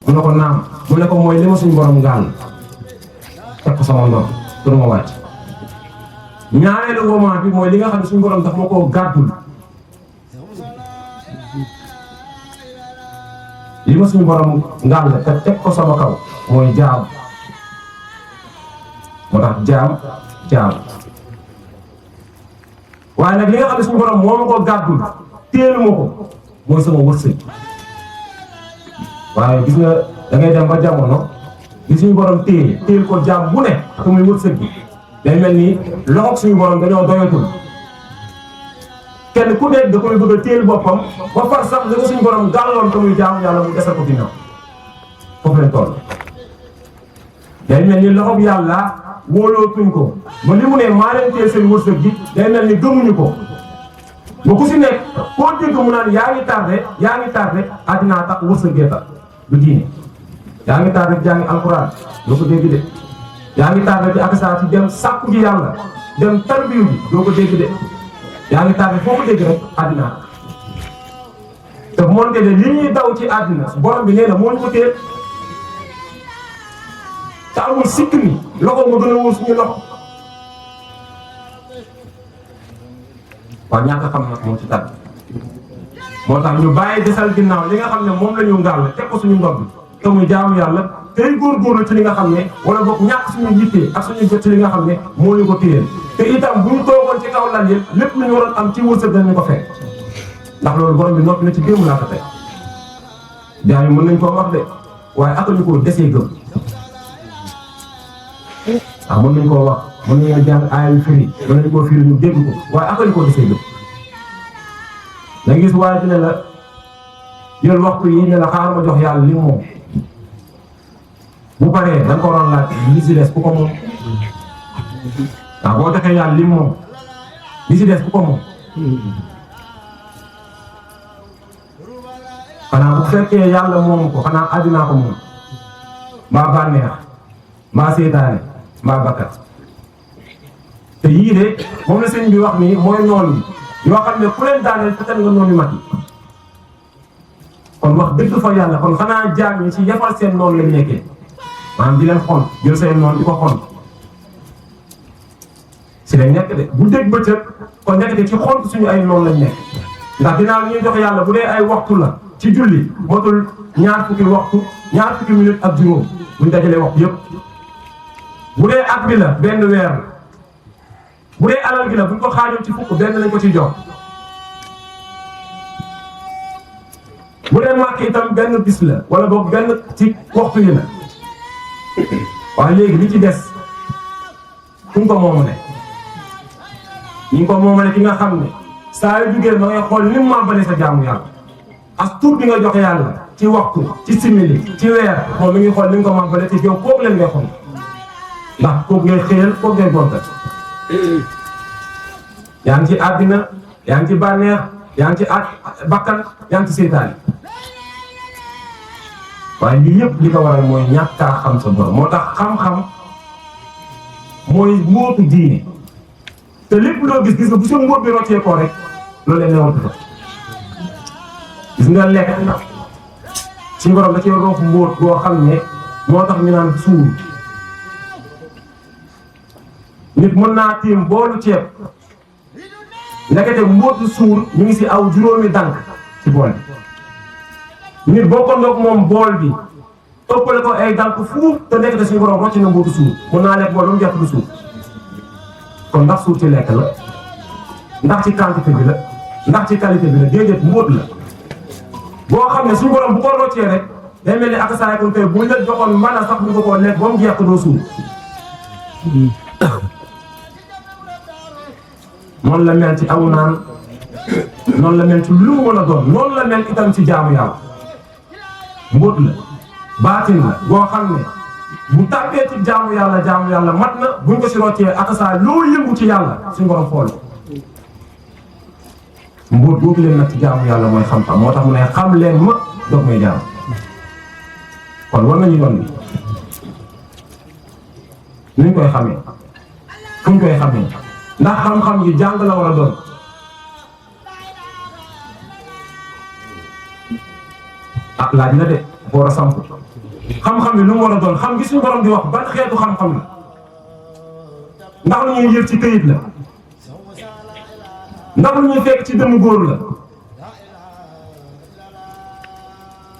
mu ne ko naam mu ne ko mooy li ma suñu borom gàll teg ko sama ndox pour ma wàcc ñaareelu moment bi mooy li nga xam ne suñu borom daf ma koo gàddul li ma suñu borom gàll te teg ko sama kaw mooy jaam moo tax jaam waaye nag li nga xam ne suñu borom moo ma ko gàddul téelu ma ko mooy sama wërsëg waaye gis nga da ngay dem ba jamono li suñu borom téel ko jaam bu ne te muy wërsëg bi day mel ni loxo suñu borom dañoo doyatul kenn ku nekk da koy bëgg a téel boppam ba far sax da ko suñu borom gàlloon te muy jaamu yàlla mu desal ko ginnaaw foofu lañ toll day mel ni loxo bi yàlla wóolootuñ ko ba li mu ne maa leen téye seen wërsëg gi day mel ni gëmuñu ko ba ku si nekk koo dégg mu naan yaa ngi tardé àddinaa tax wërsëgee tax du diine yaa ngi tardé jàngi alxuraan doo ko dégg de yaa ngi tardé ci akasa ci dem sàkku ji yàlla dem tarbiyu bi doo ko dégg de yaa ngi tardé foo ko dégg rek àddinaa te moonte de li ñuy daw ci àddina borom bi nee na moo ñu ko téye te amul sikk ni loxo moo gën a wóor suñu loxo waaw ñàkk xam nag moo ci tàgg moo tax ñu bàyyi desal ginnaaw li nga xam ne moom la ñu ngàll teg ko suñu ndox bi te muy jaamu yàlla tey góorgóorlu ci li nga xam ne wala boog ñàkk suñu yitte ak suñu jot ci li nga xam ne moo ñu ko téyeel te itam bu ñu toogoon ci kaw lal yëpp lépp lu ñu waroon am ci wërsëg dañu ko fekk ndax loolu borom bi noppi na ci démb laa ko teg jaay mën nañ koo wax de waaye ak ñu ko desee gëm waaw mën nañ koo wax mën nañoo jàng aay firi mën nañ koo firi ñu dégg ko waaye ak ñu ko desee gëm da gis waaye dina la jël waxtu yi ne la xaar ma jox yàlla li moom bu paree da nga ko waroon laaj li si des ku ko moom waaw boo joxee yàlla li moom li si des ku ko moom xanaa bu fekkee yàlla moomu ko xanaa àddinaa ko moom mbaa bànneex mbaa seetaane mbaa bakkat te yii de moom la sëñ bi wax nii mooy noonu yi yoo xam ne ku leen daaneel peut-être nga noonu mat yi kon wax dëgg fa yàlla kon xanaa jaam ñi ci yafal seen noonu lañ nekkee maanaam di leen xon jël seen noonu di ko xon si lañ nekk de bu dégg bëccëg kon nekk de ci xont suñu ay noonu lañ nekk ndax dinaa ñuy jox yàlla bu dee ay waxtu la ci julli motul ñaar fukki minute ak juróom buñ dajalee waxtu yëpp bu dee at bi la benn weer la bu dee alal gi la buñ ko xaajoon ci fukk benn lañ ko ci jox bu dee màkk itam benn bis la wala boog benn ci waxtu yi la waaye léegi li ci des kuñ ko moomale ñu ko moomale ki nga xam ne saa yu jugee ma ngay xool ni mu màmbale sa jaamu yàlla as tuut bi nga jox yàlla ci waxtu ci simili ci weer moom mi ngi xool ni nga ko màmbale te yow kooku leen ngay xool ndax kooku ngay xëyal kooku ngay gontal yaa ngi ci àddina yaa ngi ci bànneex yaa ngi ci bakkan yaa ngi ci seytaane waaye lii yëpp li ko waral mooy ñàkkaa xam sa borom moo tax xam-xam mooy mbóotu diine te lépp loo gis nga bu sa mbóot bi roccee koo rek loolu leen newatu fa gis nga lekk suñu borom da cee roof mbóot boo xam ne moo tax ñu naan suur nit mën naa tiim boolu ceeb ndekete mbóotu suur ñu ngi si aw juróomi dànk ci bool bi nit boo ko ndoog moom bool bi ëppale ko ay dànk fuuf te ndekete suñu borom rocc na mbóotu suur mën naa lekk bool ba mu jàpp du suur kon ndax suur ci lekk la ndax ci quantité bi la ndax ci qualité bi la déedéet mbóot la boo xam ne suñu borom bu ko roccee rek day mel ni ak saa kon tey buñ la joxoon mën a sax bu ko koo lekk ba mu jeex doo suur noonu la mel ci aw naan noonu la mel ci lu mu mën a doon noonu la mel itam ci jaamu yàlla mbóot la baatin la boo xam ne bu tàbbee ci jaamu yàlla mat na buñ ko si roccee ak saa loo yëngu ci yàlla suñu borom xool ko mbóot boobu leen nag ci jaamu yàlla mooy xam-xam moo tax mu ne xam leen ma doog may jaam kon war nañu yoon bi nuñ koy xamee fuñ koy xamee ndax xam-xam gi jàng la war a doon laaj na de war a samp xam-xam yi lu mu war a doon xam gi suñu borom di wax ban xeetu xam-xam la ndax lu ñuy yër ci këyit la ndax lu ñuy fekk ci dënnu góor la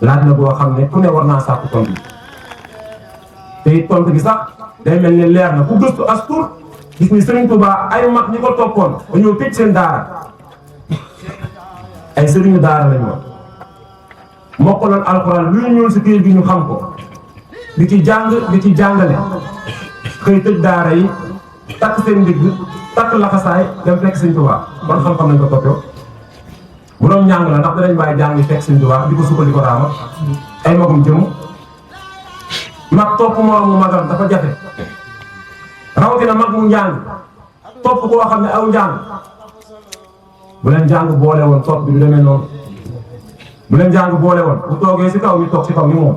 laaj na boo xam ne ku ne war naa sàkku tontu te it tontu gi sax day mel ni leer na ku gëstu as tuut gis ni Serigne Touba ay mag ñi ko toppoon dañoo tëj seen daara ay sëriñu daara lañ woon mokkaloon alxuraan lu ñu ñuul si këyit gi ñu xam ko di ci jàng di ci jàngale xëy tëj daara yi takk seen ndigg takk laxasaay dem fekk Serigne Touba ban xam-xam lañ ko toppee bu doon njàng la ndax danañ bàyyi jàng yi fekk Serigne Touba di ko sukkal di ko raama ay magum jëm mag topp moromu magam dafa jafe rawatina mag mu njàng topp koo xam ne aw njàng bu leen jàng boole woon topp bi du demee noonu bu leen jàng boole woon bu toogee si kaw ñu toog si kaw ni moom